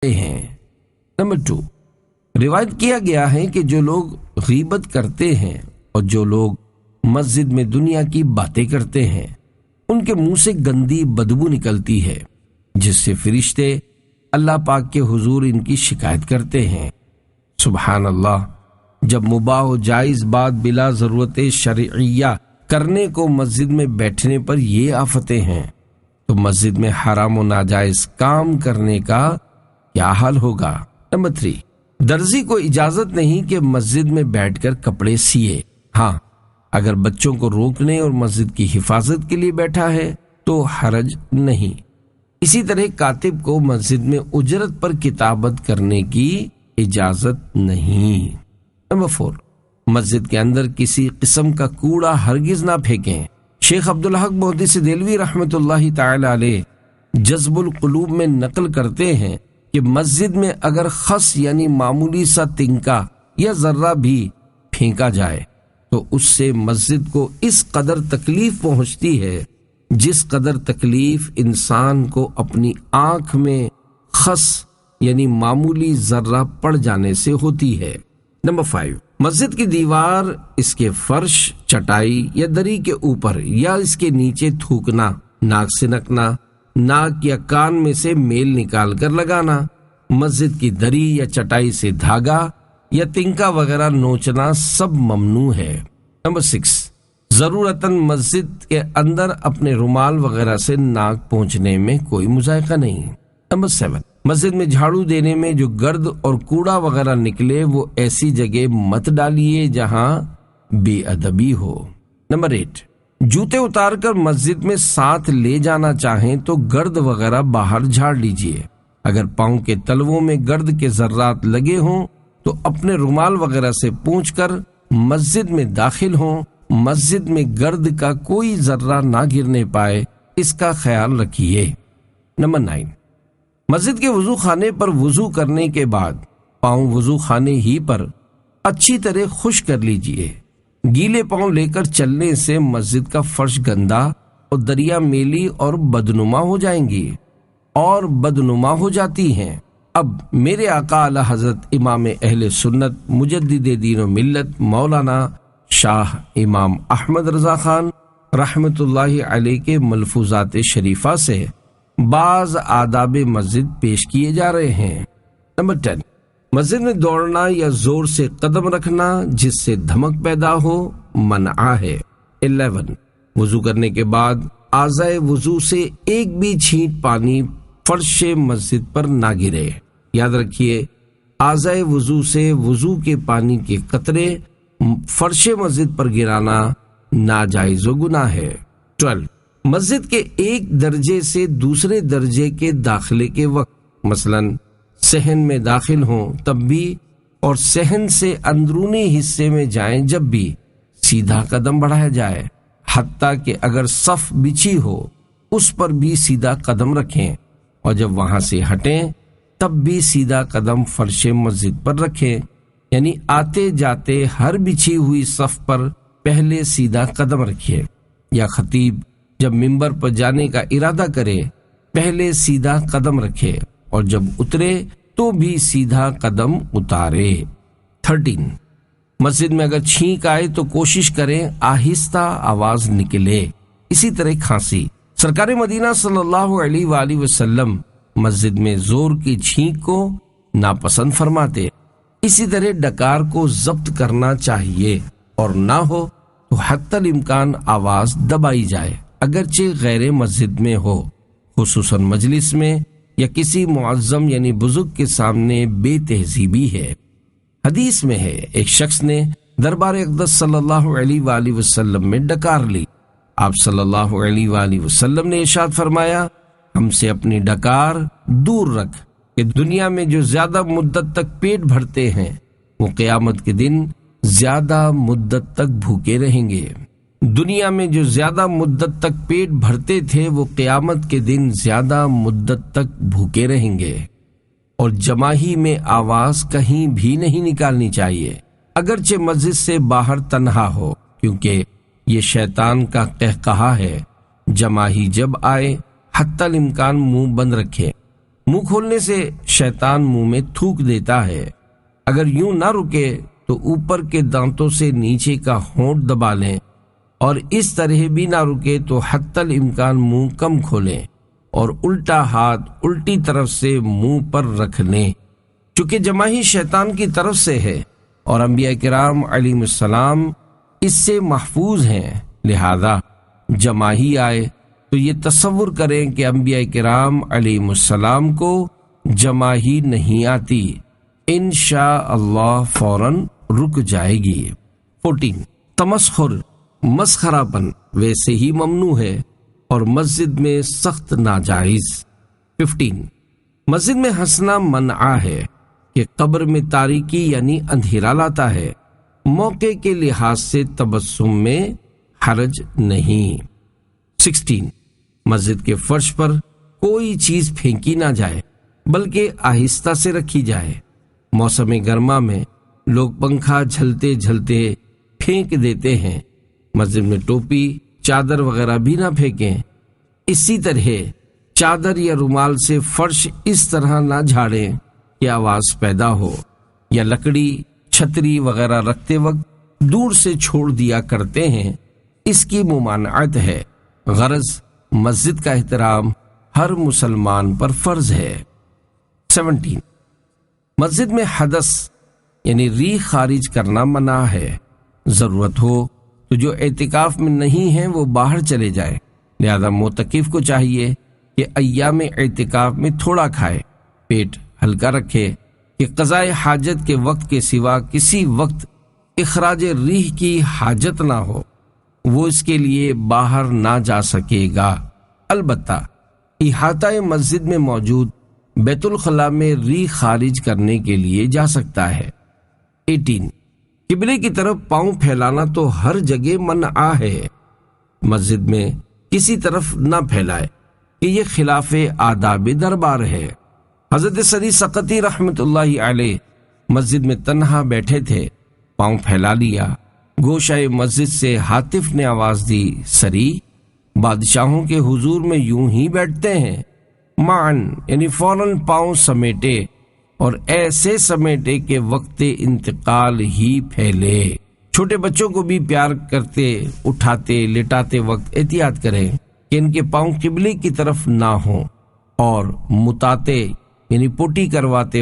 ہیں۔ نمبر 2، روایت کیا گیا ہے کہ جو لوگ غیبت کرتے ہیں اور جو لوگ مسجد میں دنیا کی باتیں کرتے ہیں ان کے منہ سے گندی بدبو نکلتی ہے، جس سے فرشتے اللہ پاک کے حضور ان کی شکایت کرتے ہیں۔ سبحان اللہ، جب مباح و جائز بات بلا ضرورت شرعیہ کرنے کو مسجد میں بیٹھنے پر یہ آفتیں ہیں تو مسجد میں حرام و ناجائز کام کرنے کا کیا حال ہوگا؟ نمبر 3، درزی کو اجازت نہیں کہ مسجد میں بیٹھ کر کپڑے سیے۔ ہاں، اگر بچوں کو روکنے اور مسجد کی حفاظت کے لیے بیٹھا ہے تو حرج نہیں۔ اسی طرح کاتب کو مسجد میں اجرت پر کتابت کرنے کی اجازت نہیں۔ نمبر 4، مسجد کے اندر کسی قسم کا کوڑا ہرگز نہ پھینکیں۔ شیخ عبدالحق محدث دہلوی رحمۃ اللہ تعالی علیہ جذب القلوب میں نقل کرتے ہیں کہ مسجد میں اگر خس یعنی معمولی سا تنکا یا ذرہ بھی پھینکا جائے تو اس سے مسجد کو اس قدر تکلیف پہنچتی ہے جس قدر تکلیف انسان کو اپنی آنکھ میں خس یعنی معمولی ذرہ پڑ جانے سے ہوتی ہے۔ نمبر 5، مسجد کی دیوار، اس کے فرش، چٹائی یا دری کے اوپر یا اس کے نیچے تھوکنا، ناک سے نکنا، ناک یا کان میں سے میل نکال کر لگانا، مسجد کی دری یا چٹائی سے دھاگا یا تنکا وغیرہ نوچنا سب ممنوع ہے۔ نمبر 6، ضرورتاً مسجد کے اندر اپنے رومال وغیرہ سے ناک پونچھنے میں کوئی مذائقہ نہیں۔ نمبر 7، مسجد میں جھاڑو دینے میں جو گرد اور کوڑا وغیرہ نکلے وہ ایسی جگہ مت ڈالیے جہاں بے ادبی ہو۔ نمبر 8، جوتے اتار کر مسجد میں ساتھ لے جانا چاہیں تو گرد وغیرہ باہر جھاڑ لیجئے۔ اگر پاؤں کے تلووں میں گرد کے ذرات لگے ہوں تو اپنے رومال وغیرہ سے پونچھ کر مسجد میں داخل ہوں۔ مسجد میں گرد کا کوئی ذرہ نہ گرنے پائے، اس کا خیال رکھیے۔ نمبر 9، مسجد کے وضو خانے پر وضو کرنے کے بعد پاؤں وضو خانے ہی پر اچھی طرح خشک کر لیجئے۔ گیلے پاؤں لے کر چلنے سے مسجد کا فرش گندا اور دریا میلی اور بدنما ہو جائیں گی اور بدنما ہو جاتی ہیں۔ اب میرے آقا اعلی حضرت امام اہل سنت مجدد دین و ملت مولانا شاہ امام احمد رضا خان رحمت اللہ علیہ کے ملفوظات شریفہ سے بعض آداب مسجد پیش کیے جا رہے ہیں۔ نمبر 10، مسجد میں دوڑنا یا زور سے قدم رکھنا جس سے دھمک پیدا ہو منع ہے۔ 11، وضو کرنے کے بعد اعضائے وضو سے ایک بھی چھینٹ پانی فرش مسجد پر نہ گرے۔ یاد رکھیے، اعضائے وضو سے وضو کے پانی کے قطرے فرش مسجد پر گرانا ناجائز و گناہ ہے۔ 12، مسجد کے ایک درجے سے دوسرے درجے کے داخلے کے وقت، مثلا صحن میں داخل ہوں تب بھی اور صحن سے اندرونی حصے میں جائیں جب بھی سیدھا قدم بڑھایا جائے، حتیٰ کہ اگر صف بچھی ہو اس پر بھی سیدھا قدم رکھیں، اور جب وہاں سے ہٹیں تب بھی سیدھا قدم فرش مسجد پر رکھیں، یعنی آتے جاتے ہر بچھی ہوئی صف پر پہلے سیدھا قدم رکھیے۔ یا خطیب جب منبر پر جانے کا ارادہ کرے پہلے سیدھا قدم رکھے اور جب اترے تو بھی سیدھا قدم اتارے۔ 13، مسجد میں اگر چھینک آئے تو کوشش کریں آہستہ آواز نکلے۔ اسی طرح کھانسی، سرکار مدینہ صلی اللہ علیہ وآلہ وسلم مسجد میں زور کی چھینک کو ناپسند فرماتے۔ اسی طرح ڈکار کو ضبط کرنا چاہیے اور نہ ہو تو حتی الامکان آواز دبائی جائے، اگرچہ غیر مسجد میں ہو، خصوصاً مجلس میں یا کسی معظم یعنی بزرگ کے سامنے بے تہذیبی ہے۔ حدیث میں ہے ایک شخص نے دربار اقدس صلی اللہ علیہ وآلہ وسلم میں ڈکار لی۔ آپ صلی اللہ علیہ وآلہ وسلم نے ارشاد فرمایا، ہم سے اپنی ڈکار دور رکھ کہ دنیا میں جو زیادہ مدت تک پیٹ بھرتے ہیں وہ قیامت کے دن زیادہ مدت تک بھوکے رہیں گے۔ دنیا میں جو زیادہ مدت تک پیٹ بھرتے تھے وہ قیامت کے دن زیادہ مدت تک بھوکے رہیں گے۔ اور جماعی میں آواز کہیں بھی نہیں نکالنی چاہیے، اگرچہ مسجد سے باہر تنہا ہو، کیونکہ یہ شیطان کا قہقہا ہے۔ جماعی جب آئے حتی الامکان منہ بند رکھے۔ منہ کھولنے سے شیطان منہ میں تھوک دیتا ہے، اگر یوں نہ رکے تو اوپر کے دانتوں سے نیچے کا ہونٹ دبا لیں، اور اس طرح بھی نہ رکے تو حتی الامکان منہ کم کھولیں اور الٹا ہاتھ الٹی طرف سے منہ پر رکھ لیں، چونکہ جماہی شیطان کی طرف سے ہے اور انبیاء کرام علیہم السلام اس سے محفوظ ہیں، لہذا جماہی آئے تو یہ تصور کریں کہ انبیاء کرام علیہم السلام کو جماہی نہیں آتی، انشاءاللہ فوراً رک جائے گی۔ 14 تمسخر، مسخرہ پن ویسے ہی ممنوع ہے اور مسجد میں سخت ناجائز۔ 15 مسجد میں ہنسنا منع ہے کہ قبر میں تاریکی یعنی اندھیرا لاتا ہے، موقع کے لحاظ سے تبسم میں حرج نہیں۔ 16 مسجد کے فرش پر کوئی چیز پھینکی نہ جائے بلکہ آہستہ سے رکھی جائے۔ موسم گرما میں لوگ پنکھا جھلتے جھلتے پھینک دیتے ہیں، مسجد میں ٹوپی، چادر وغیرہ بھی نہ پھینکیں۔ اسی طرح چادر یا رومال سے فرش اس طرح نہ جھاڑیں کہ آواز پیدا ہو، یا لکڑی، چھتری وغیرہ رکھتے وقت دور سے چھوڑ دیا کرتے ہیں، اس کی ممانعت ہے۔ غرض مسجد کا احترام ہر مسلمان پر فرض ہے۔ 17 مسجد میں حدث یعنی ریح خارج کرنا منع ہے، ضرورت ہو تو جو اعتکاف میں نہیں ہیں وہ باہر چلے جائیں، لہذا معتکف کو چاہیے کہ ایام اعتکاف میں تھوڑا کھائے، پیٹ ہلکا رکھے کہ قضائے حاجت کے وقت کے سوا کسی وقت اخراج ریح کی حاجت نہ ہو، وہ اس کے لیے باہر نہ جا سکے گا۔ البتہ احاطہ مسجد میں موجود بیت الخلاء میں ریح خارج کرنے کے لیے جا سکتا ہے۔ 18 قبلے کی طرف پاؤں پھیلانا تو ہر جگہ منع ہے، مسجد میں کسی طرف نہ پھیلائے کہ یہ خلاف آداب دربار ہے۔ حضرت سری سقطی رحمت اللہ علیہ مسجد میں تنہا بیٹھے تھے، پاؤں پھیلا لیا، گوشہ مسجد سے ہاتف نے آواز دی، سری بادشاہوں کے حضور میں یوں ہی بیٹھتے ہیں؟ معن یعنی فوراً پاؤں سمیٹے اور ایسے سمیٹے کہ وقت انتقال ہی پھیلے۔ چھوٹے بچوں کو بھی پیار کرتے اٹھاتے لٹاتے وقت احتیاط کریں کہ ان کے پاؤں قبلے کی طرف نہ ہوں، اور متاتے یعنی پوٹی کرواتے